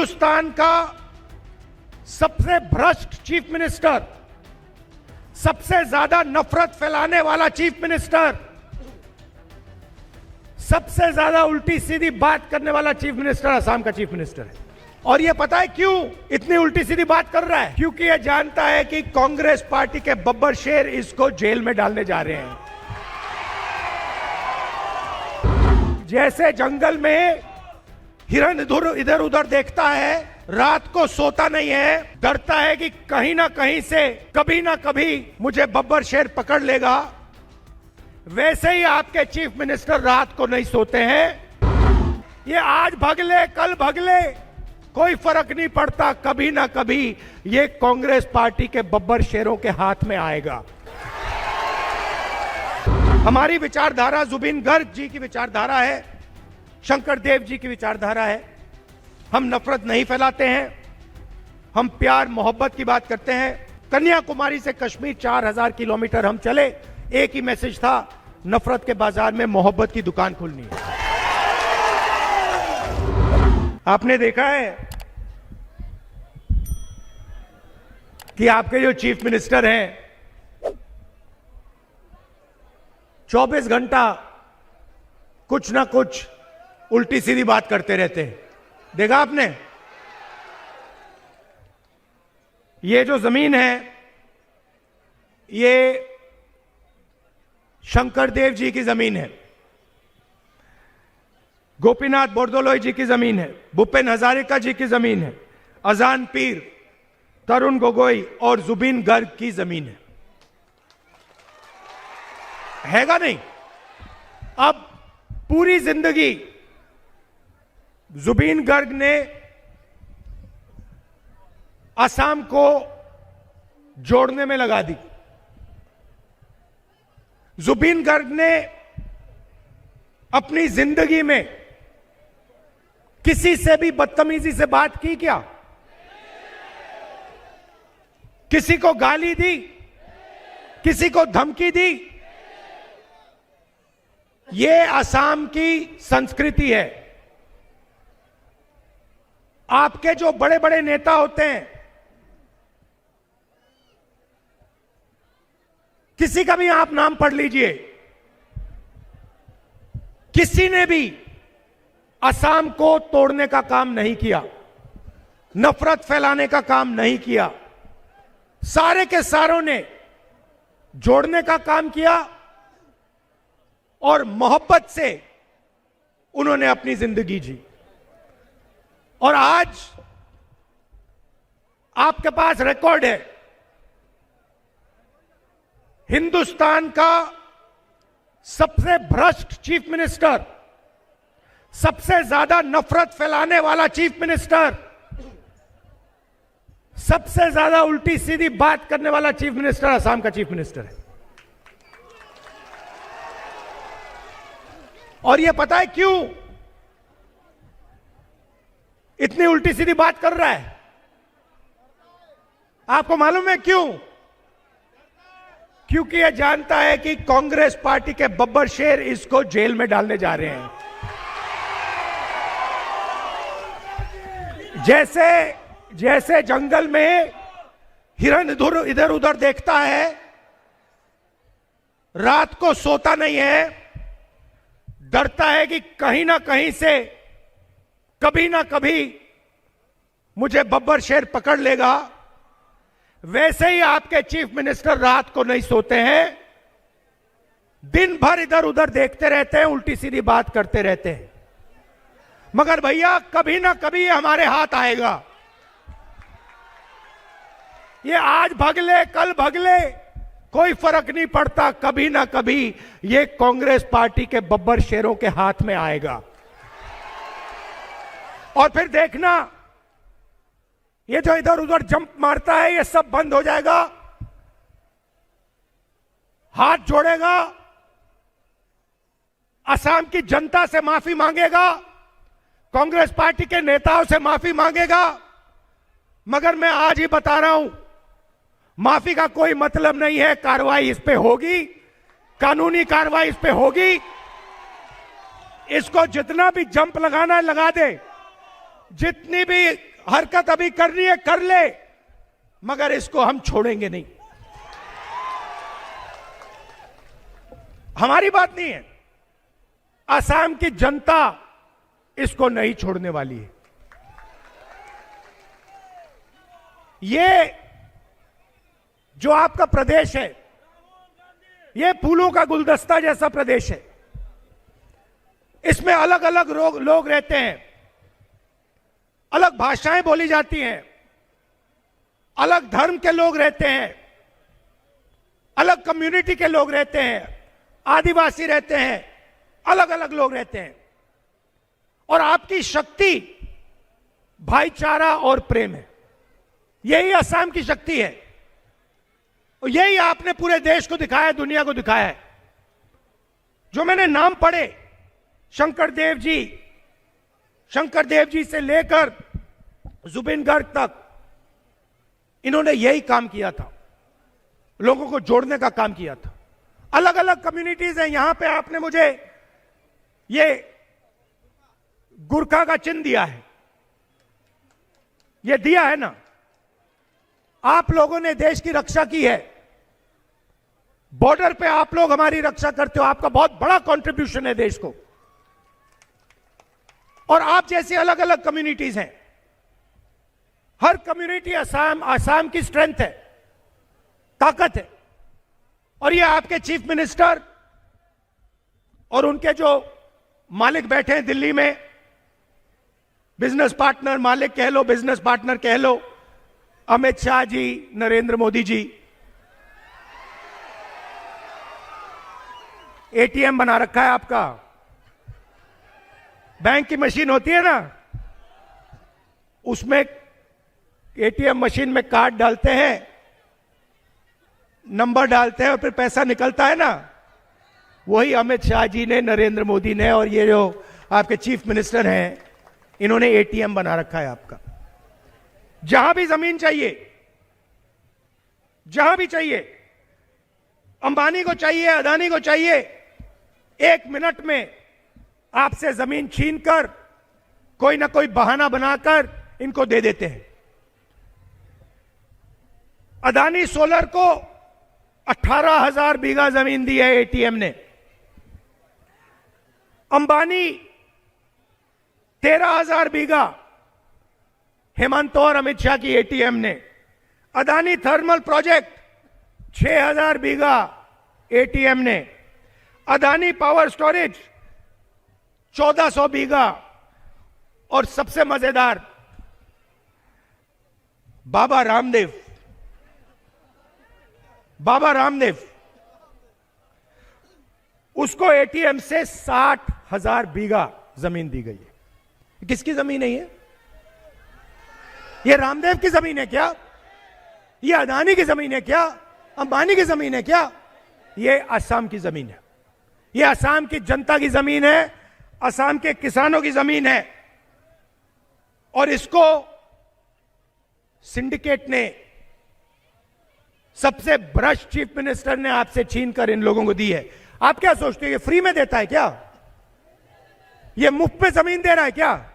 हिंदुस्तान का सबसे भ्रष्ट चीफ मिनिस्टर, सबसे ज्यादा नफरत फैलाने वाला चीफ मिनिस्टर, सबसे ज्यादा उल्टी सीधी बात करने वाला चीफ मिनिस्टर असम का चीफ मिनिस्टर है। और ये पता है क्यों इतनी उल्टी सीधी बात कर रहा है? क्योंकि ये जानता है कि कांग्रेस पार्टी के बब्बर शेर इसको जेल में डालने जा रहे हैं। जैसे जंगल में हिरन इधर उधर देखता है, रात को सोता नहीं है, डरता है कि कहीं ना कहीं से कभी ना कभी मुझे बब्बर शेर पकड़ लेगा, वैसे ही आपके चीफ मिनिस्टर रात को नहीं सोते हैं। ये आज भगले कल भगले कोई फर्क नहीं पड़ता, कभी ना कभी ये कांग्रेस पार्टी के बब्बर शेरों के हाथ में आएगा। हमारी विचारधारा जुबिन गर्ग जी की विचारधारा है, शंकर देव जी की विचारधारा है। हम नफरत नहीं फैलाते हैं, हम प्यार मोहब्बत की बात करते हैं। कन्याकुमारी से कश्मीर 4000 किलोमीटर हम चले, एक ही मैसेज था, नफरत के बाजार में मोहब्बत की दुकान खुलनी है। आपने देखा है कि आपके जो चीफ मिनिस्टर हैं 24 घंटा कुछ ना कुछ उल्टी सीधी बात करते रहते हैं। देखा आपने? ये जो जमीन है ये शंकर देव जी की जमीन है, गोपीनाथ बोरदोलोई जी की जमीन है, भूपेन हजारिका जी की जमीन है, अजान पीर, तरुण गोगोई और जुबिन गर्ग की जमीन हैगा नहीं? अब पूरी जिंदगी जुबिन गर्ग ने असम को जोड़ने में लगा दी। जुबिन गर्ग ने अपनी जिंदगी में किसी से भी बदतमीजी से बात की क्या? किसी को गाली दी? किसी को धमकी दी? यह असम की संस्कृति है। आपके जो बड़े बड़े नेता होते हैं, किसी का भी आप नाम पढ़ लीजिए, किसी ने भी असम को तोड़ने का काम नहीं किया, नफरत फैलाने का काम नहीं किया। सारे के सारों ने जोड़ने का काम किया और मोहब्बत से उन्होंने अपनी जिंदगी जी। और आज आपके पास रिकॉर्ड है, हिंदुस्तान का सबसे भ्रष्ट चीफ मिनिस्टर, सबसे ज्यादा नफरत फैलाने वाला चीफ मिनिस्टर, सबसे ज्यादा उल्टी सीधी बात करने वाला चीफ मिनिस्टर असम का चीफ मिनिस्टर है। और यह पता है क्यों इतनी उल्टी सीधी बात कर रहा है? आपको मालूम है क्यों? क्योंकि यह जानता है कि कांग्रेस पार्टी के बब्बर शेर इसको जेल में डालने जा रहे हैं। जैसे जंगल में हिरन इधर उधर देखता है, रात को सोता नहीं है, डरता है कि कहीं ना कहीं से कभी ना कभी मुझे बब्बर शेर पकड़ लेगा, वैसे ही आपके चीफ मिनिस्टर रात को नहीं सोते हैं, दिन भर इधर उधर देखते रहते हैं, उल्टी सीधी बात करते रहते हैं। मगर भैया कभी ना कभी ये हमारे हाथ आएगा। ये आज भगले कल भगले कोई फर्क नहीं पड़ता, कभी ना कभी ये कांग्रेस पार्टी के बब्बर शेरों के हाथ में आएगा। और फिर देखना, ये जो इधर उधर जंप मारता है ये सब बंद हो जाएगा, हाथ जोड़ेगा, असम की जनता से माफी मांगेगा, कांग्रेस पार्टी के नेताओं से माफी मांगेगा। मगर मैं आज ही बता रहा हूं, माफी का कोई मतलब नहीं है, कार्रवाई इस पे होगी, कानूनी कार्रवाई इस पे होगी। इसको जितना भी जंप लगाना है लगा दे, जितनी भी हरकत अभी करनी है कर ले, मगर इसको हम छोड़ेंगे नहीं। हमारी बात नहीं है, असम की जनता इसको नहीं छोड़ने वाली है। ये जो आपका प्रदेश है, ये फूलों का गुलदस्ता जैसा प्रदेश है। इसमें अलग अलग लोग रहते हैं, अलग भाषाएं बोली जाती हैं, अलग धर्म के लोग रहते हैं, अलग कम्युनिटी के लोग रहते हैं, आदिवासी रहते हैं, अलग अलग लोग रहते हैं। और आपकी शक्ति भाईचारा और प्रेम है। यही असम की शक्ति है और यही आपने पूरे देश को दिखाया, दुनिया को दिखाया है। जो मैंने नाम पढ़े, शंकर देव जी से लेकर जुबिन गर्ग तक, इन्होंने यही काम किया था, लोगों को जोड़ने का काम किया था। अलग अलग कम्युनिटीज हैं। यहां पे आपने मुझे ये गुरखा का चिन्ह दिया है, ये दिया है ना। आप लोगों ने देश की रक्षा की है, बॉर्डर पे आप लोग हमारी रक्षा करते हो, आपका बहुत बड़ा कंट्रीब्यूशन है देश को। और आप जैसी अलग अलग कम्युनिटीज हैं, हर कम्युनिटी असम की स्ट्रेंथ है, ताकत है। और ये आपके चीफ मिनिस्टर और उनके जो मालिक बैठे हैं दिल्ली में, बिजनेस पार्टनर, मालिक कह लो, बिजनेस पार्टनर कह लो, अमित शाह जी, नरेंद्र मोदी जी, एटीएम बना रखा है आपका। बैंक की मशीन होती है ना, उसमें एटीएम मशीन में कार्ड डालते हैं, नंबर डालते हैं और फिर पैसा निकलता है ना। वही अमित शाह जी ने, नरेंद्र मोदी ने और ये जो आपके चीफ मिनिस्टर हैं, इन्होंने एटीएम बना रखा है आपका। जहां भी जमीन चाहिए, जहां भी चाहिए, अंबानी को चाहिए, अदानी को चाहिए, 1 मिनट में आपसे जमीन छीनकर कोई ना कोई बहाना बनाकर इनको दे देते हैं। अदानी सोलर को 18,000 बीघा जमीन दी है एटीएम ने। अंबानी 13,000 बीघा, हेमंत और अमित शाह की एटीएम ने। अदानी थर्मल प्रोजेक्ट 6,000 बीघा एटीएम ने। अदानी पावर स्टोरेज 1,400 बीघा। और सबसे मजेदार, बाबा रामदेव, उसको एटीएम से 60,000 बीघा जमीन दी गई है। किसकी जमीन है ये? ये रामदेव की जमीन है क्या? ये अदानी की जमीन है क्या? अंबानी की जमीन है क्या? ये असम की जमीन है, ये असम की जनता की जमीन है, असम के किसानों की जमीन है। और इसको सिंडिकेट ने, सबसे भ्रष्ट चीफ मिनिस्टर ने आपसे छीनकर इन लोगों को दी है। आप क्या सोचते हो ये फ्री में देता है क्या? ये मुफ्त में जमीन दे रहा है क्या?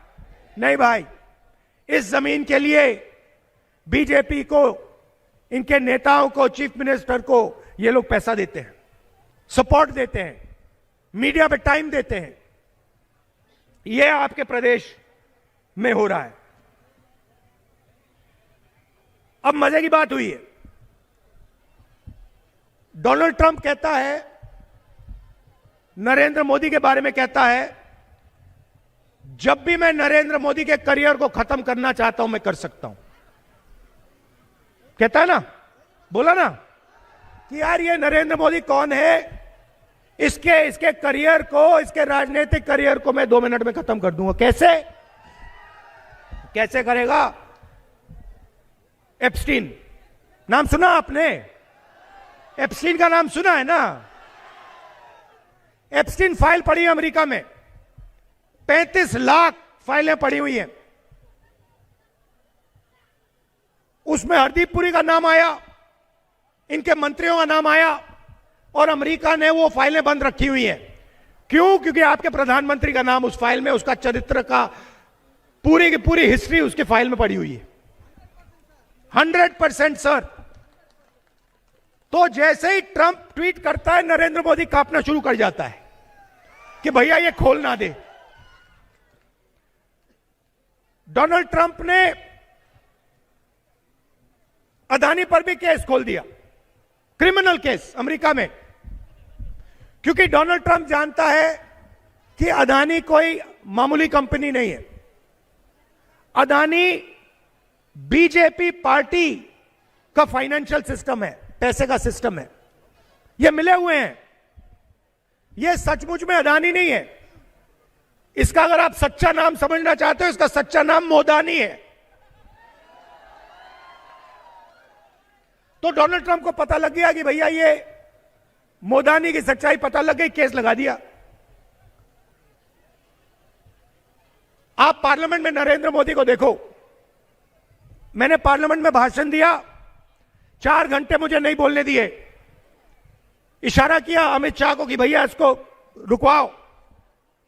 नहीं भाई, इस जमीन के लिए बीजेपी को, इनके नेताओं को, चीफ मिनिस्टर को ये लोग पैसा देते हैं, सपोर्ट देते हैं, मीडिया पे टाइम देते हैं। ये आपके प्रदेश में हो रहा है। अब मजे की बात हुई है, डोनाल्ड ट्रंप कहता है, नरेंद्र मोदी के बारे में कहता है, जब भी मैं नरेंद्र मोदी के करियर को खत्म करना चाहता हूं मैं कर सकता हूं। कहता है ना, बोला ना कि यार ये नरेंद्र मोदी कौन है, इसके करियर को, इसके राजनीतिक करियर को मैं 2 मिनट में खत्म कर दूंगा। कैसे करेगा? एप्स्टीन नाम सुना आपने? एप्स्टीन का नाम सुना है ना? एप्स्टीन फाइल पड़ी है अमेरिका में, 35 लाख फाइलें पड़ी हुई हैं। उसमें हरदीप पुरी का नाम आया, इनके मंत्रियों का नाम आया, और अमेरिका ने वो फाइलें बंद रखी हुई हैं। क्यों? क्योंकि आपके प्रधानमंत्री का नाम उस फाइल में, उसका चरित्र का पूरी की पूरी हिस्ट्री उसके फाइल में पड़ी हुई है, 100% सर। तो जैसे ही ट्रंप ट्वीट करता है, नरेंद्र मोदी कांपना शुरू कर जाता है कि भैया ये खोल ना दे। डोनाल्ड ट्रंप ने अदानी पर भी केस खोल दिया, क्रिमिनल केस अमेरिका में, क्योंकि डोनाल्ड ट्रंप जानता है कि अदानी कोई मामूली कंपनी नहीं है। अदानी बीजेपी पार्टी का फाइनेंशियल सिस्टम है, पैसे का सिस्टम है, ये मिले हुए हैं। ये सचमुच में अदानी नहीं है। इसका अगर आप सच्चा नाम समझना चाहते हो, इसका सच्चा नाम मोदानी है। तो डोनाल्ड ट्रंप को पता लग गया कि भैया ये मोदानी की सच्चाई पता लग गई, केस लगा दिया। आप पार्लियामेंट में नरेंद्र मोदी को देखो, मैंने पार्लियामेंट में भाषण दिया, 4 घंटे मुझे नहीं बोलने दिए, इशारा किया अमित शाह को कि भैया इसको रुकवाओ,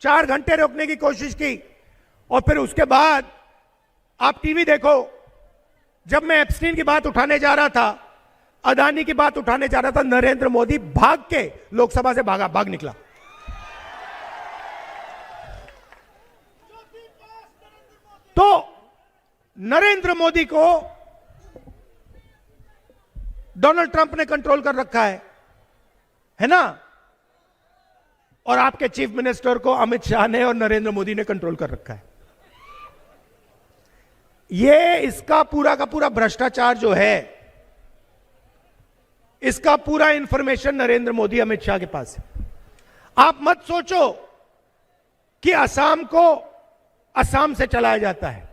4 घंटे रोकने की कोशिश की। और फिर उसके बाद आप टीवी देखो, जब मैं एप्स्टीन की बात उठाने जा रहा था, अदानी की बात उठाने जा रहा था, नरेंद्र मोदी भाग के लोकसभा से भाग निकला। तो नरेंद्र मोदी को डोनाल्ड ट्रंप ने कंट्रोल कर रखा है ना? और आपके चीफ मिनिस्टर को अमित शाह ने और नरेंद्र मोदी ने कंट्रोल कर रखा है। ये इसका पूरा का पूरा भ्रष्टाचार जो है, इसका पूरा इंफॉर्मेशन नरेंद्र मोदी अमित शाह के पास है। आप मत सोचो कि असम को असम से चलाया जाता है,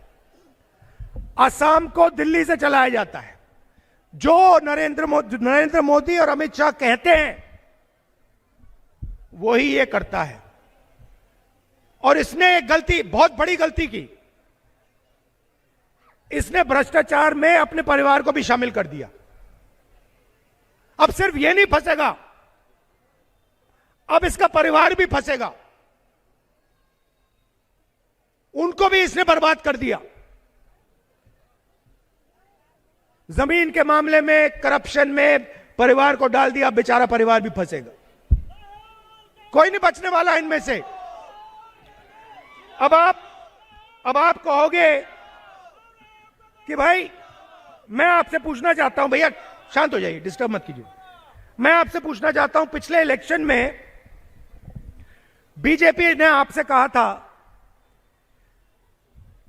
असम को दिल्ली से चलाया जाता है। जो नरेंद्र मोदी और अमित शाह कहते हैं वही ये करता है। और इसने एक गलती, बहुत बड़ी गलती की, इसने भ्रष्टाचार में अपने परिवार को भी शामिल कर दिया। अब सिर्फ ये नहीं फंसेगा, अब इसका परिवार भी फंसेगा। उनको भी इसने बर्बाद कर दिया। जमीन के मामले में, करप्शन में परिवार को डाल दिया, बेचारा परिवार भी फंसेगा। कोई नहीं बचने वाला इनमें से। अब आप कहोगे कि भाई मैं आपसे पूछना चाहता हूं, भैया शांत हो जाइए, डिस्टर्ब मत कीजिए। मैं आपसे पूछना चाहता हूं, पिछले इलेक्शन में बीजेपी ने आपसे कहा था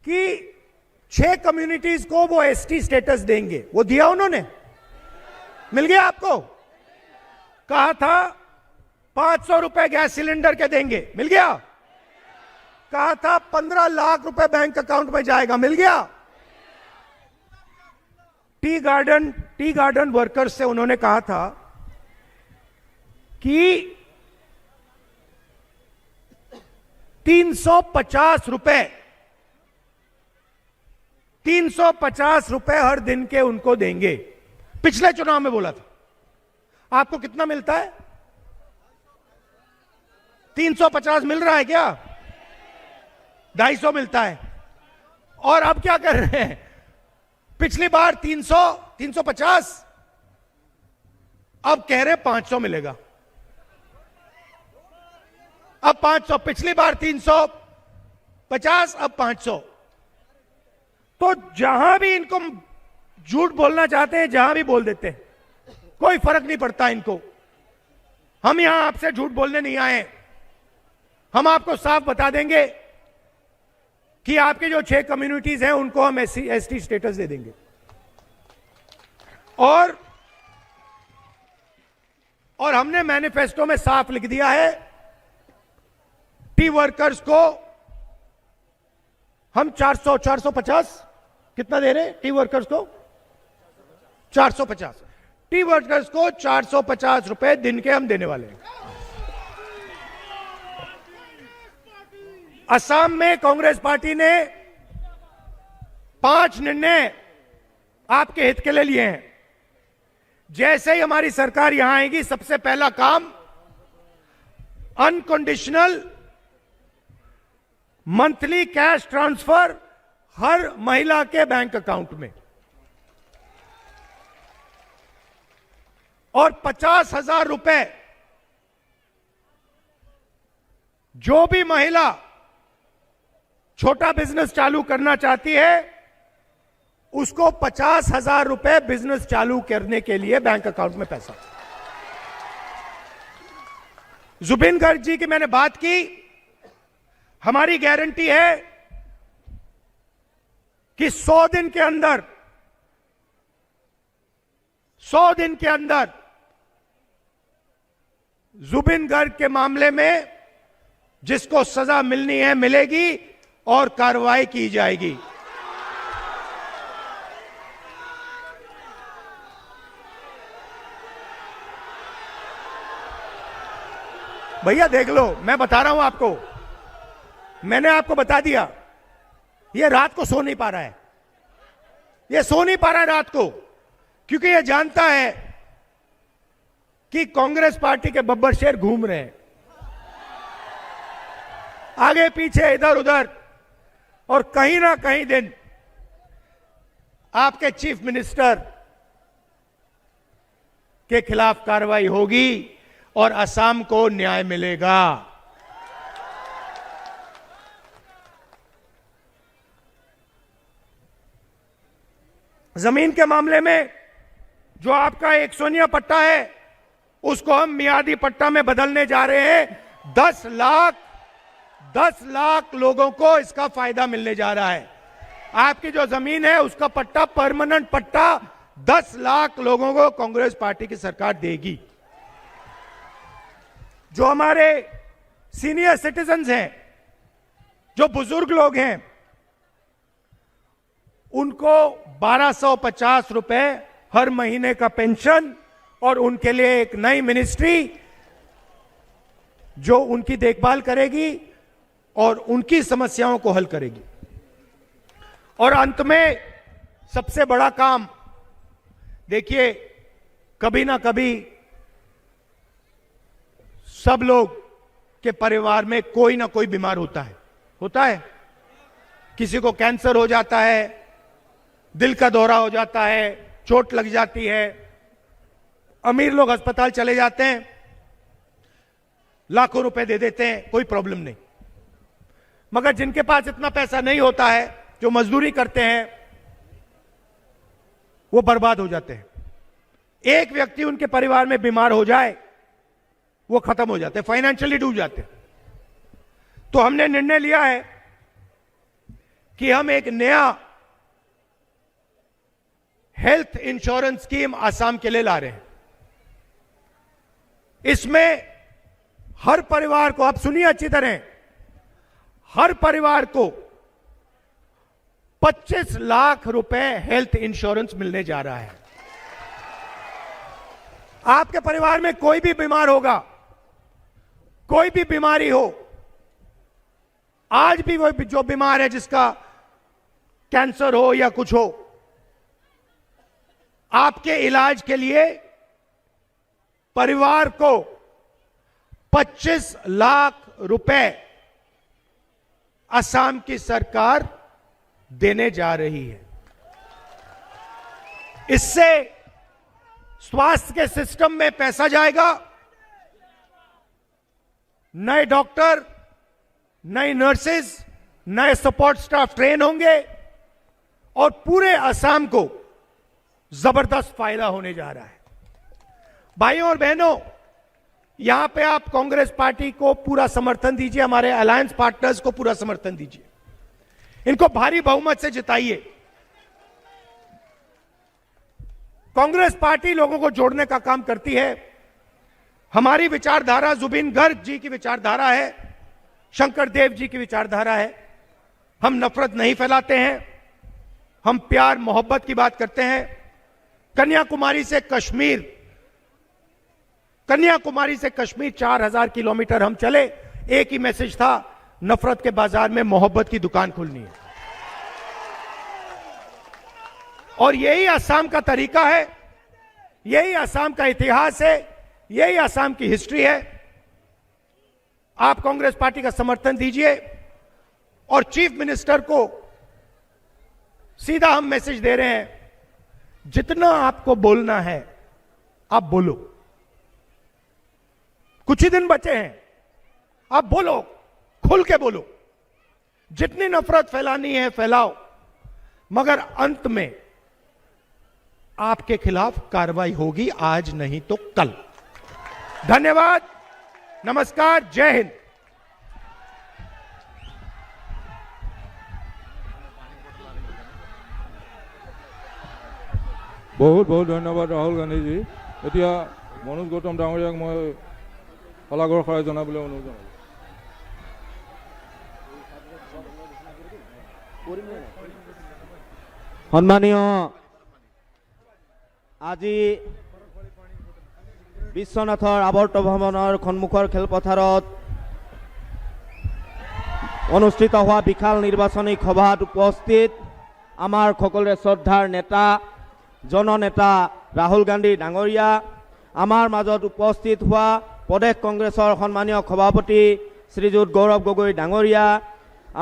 कि 6 कम्युनिटीज को वो एसटी स्टेटस देंगे, वो दिया उन्होंने? मिल गया आपको? कहा था 500 रुपए गैस सिलेंडर के देंगे, मिल गया? कहा था 15 लाख रुपए बैंक अकाउंट में जाएगा, मिल गया? टी गार्डन वर्कर्स से उन्होंने कहा था कि 350 रुपए हर दिन के उनको देंगे। पिछले चुनाव में बोला था। आपको कितना मिलता है? 350 मिल रहा है क्या? 250 मिलता है। और अब क्या कर रहे हैं? पिछली बार 350, अब कह रहे 500 मिलेगा। अब 500, पिछली बार 350, अब 500। तो जहां भी इनको झूठ बोलना चाहते हैं, जहां भी बोल देते हैं, कोई फर्क नहीं पड़ता इनको। हम यहां आपसे झूठ बोलने नहीं आए। हम आपको साफ बता देंगे कि आपके जो 6 कम्युनिटीज हैं उनको हम एसटी स्टेटस दे देंगे। और हमने मैनिफेस्टो में साफ लिख दिया है, टी वर्कर्स को हम 450 कितना दे रहे हैं? टी वर्कर्स को 450, टी वर्कर्स को 450 रुपए दिन के हम देने वाले हैं। असम में कांग्रेस पार्टी ने 5 निर्णय आपके हित के लिए लिए हैं। जैसे ही हमारी सरकार यहां आएगी, सबसे पहला काम अनकंडीशनल मंथली कैश ट्रांसफर हर महिला के बैंक अकाउंट में और 50,000 रुपए जो भी महिला छोटा बिजनेस चालू करना चाहती है उसको 50,000 रुपए बिजनेस चालू करने के लिए बैंक अकाउंट में पैसा। जुबिन गर्ग जी की मैंने बात की, हमारी गारंटी है कि 100 दिन के अंदर जुबिन गर्ग के मामले में जिसको सजा मिलनी है मिलेगी और कार्रवाई की जाएगी। भैया देख लो, मैं बता रहा हूं आपको, मैंने आपको बता दिया, ये रात को सो नहीं पा रहा है, ये सो नहीं पा रहा है रात को, क्योंकि ये जानता है कि कांग्रेस पार्टी के बब्बर शेर घूम रहे हैं आगे पीछे इधर उधर, और कहीं ना कहीं दिन आपके चीफ मिनिस्टर के खिलाफ कार्रवाई होगी और असम को न्याय मिलेगा। जमीन के मामले में जो आपका एक सोनिया पट्टा है उसको हम मियादी पट्टा में बदलने जा रहे हैं। 10 लाख लोगों को इसका फायदा मिलने जा रहा है। आपकी जो जमीन है उसका पट्टा, परमानेंट पट्टा 10 लाख लोगों को कांग्रेस पार्टी की सरकार देगी। जो हमारे सीनियर सिटीजन्स हैं, जो बुजुर्ग लोग हैं, उनको 1250 रुपए हर महीने का पेंशन और उनके लिए एक नई मिनिस्ट्री जो उनकी देखभाल करेगी और उनकी समस्याओं को हल करेगी। और अंत में सबसे बड़ा काम, देखिए कभी ना कभी सब लोग के परिवार में कोई ना कोई बीमार होता है। किसी को कैंसर हो जाता है, दिल का दौरा हो जाता है, चोट लग जाती है, अमीर लोग अस्पताल चले जाते हैं, लाखों रुपए दे देते हैं, कोई प्रॉब्लम नहीं। मगर जिनके पास इतना पैसा नहीं होता है, जो मजदूरी करते हैं, वो बर्बाद हो जाते हैं। एक व्यक्ति उनके परिवार में बीमार हो जाए, वो खत्म हो जाते हैं, फाइनेंशियली डूब जाते हैं। तो हमने निर्णय लिया है कि हम एक नया हेल्थ इंश्योरेंस स्कीम आसाम के लिए ला रहे हैं। इसमें हर परिवार को, आप सुनिए अच्छी तरह, हर परिवार को 25 लाख रुपए हेल्थ इंश्योरेंस मिलने जा रहा है। आपके परिवार में कोई भी बीमार होगा, कोई भी बीमारी हो, आज भी वो जो बीमार है, जिसका कैंसर हो या कुछ हो, आपके इलाज के लिए परिवार को 25 लाख रुपए असम की सरकार देने जा रही है। इससे स्वास्थ्य के सिस्टम में पैसा जाएगा, नए डॉक्टर, नई नर्सेज, नए सपोर्ट स्टाफ ट्रेन होंगे और पूरे असम को जबरदस्त फायदा होने जा रहा है। भाइयों और बहनों, यहां पे आप कांग्रेस पार्टी को पूरा समर्थन दीजिए, हमारे अलायंस पार्टनर्स को पूरा समर्थन दीजिए, इनको भारी बहुमत से जिताइए। कांग्रेस पार्टी लोगों को जोड़ने का काम करती है। हमारी विचारधारा जुबिन गर्ग जी की विचारधारा है, शंकर देव जी की विचारधारा है। हम नफरत नहीं फैलाते हैं, हम प्यार मोहब्बत की बात करते हैं। कन्याकुमारी से कश्मीर 4000 किलोमीटर हम चले, एक ही मैसेज था, नफरत के बाजार में मोहब्बत की दुकान खुलनी है। और यही असम का तरीका है, यही असम का इतिहास है, यही असम की हिस्ट्री है। आप कांग्रेस पार्टी का समर्थन दीजिए और चीफ मिनिस्टर को सीधा हम मैसेज दे रहे हैं, जितना आपको बोलना है आप बोलो, कुछ ही दिन बचे हैं, आप बोलो, खुल के बोलो, जितनी नफरत फैलानी है फैलाओ, मगर अंत में आपके खिलाफ कार्रवाई होगी, आज नहीं तो कल। धन्यवाद, नमस्कार, जय हिंद। बहुत बहुत धन्यवाद राहुल गांधी जी। এতিয়া মনোজ গৌতম ডাঙৰীয়াক মই শলাগৰ শৰাই জনাবলৈ অনুৰোধ জনালোঁ। সন্মানীয় আজি বিশ্বনাথৰ আৱৰ্ত ভৱনৰ সন্মুখৰ খেলপথাৰত অনুষ্ঠিত হোৱা বিশাল নিৰ্বাচনী সভাত উপস্থিত আমাৰ সকলোৰে শ্ৰদ্ধাৰ নেতা জননেতা ৰাহুল গান্ধী ডাঙৰীয়া, আমাৰ মাজত উপস্থিত হোৱা প্ৰদেশ কংগ্ৰেছৰ সন্মানীয় সভাপতি শ্ৰীযুত গৌৰৱ গগৈ ডাঙৰীয়া,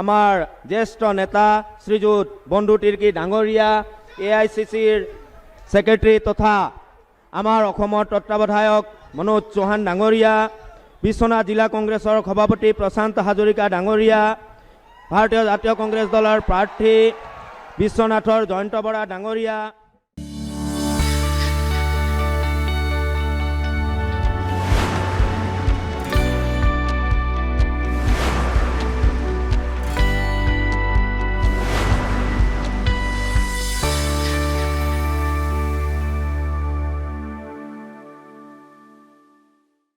আমাৰ জ্যেষ্ঠ নেতা শ্ৰীযুত বন্ধু তিৰ্কী ডাঙৰীয়া, AICCৰ সেক্ৰেটাৰী তথা আমাৰ অসমৰ তত্ত্বাৱধায়ক মনোজ চৌহান ডাঙৰীয়া, বিশ্বনাথ জিলা কংগ্ৰেছৰ সভাপতি প্ৰশান্ত হাজৰিকা ডাঙৰীয়া, ভাৰতীয় জাতীয় কংগ্ৰেছ দলৰ প্ৰাৰ্থী বিশ্বনাথৰ জয়ন্ত বৰা ডাঙৰীয়া,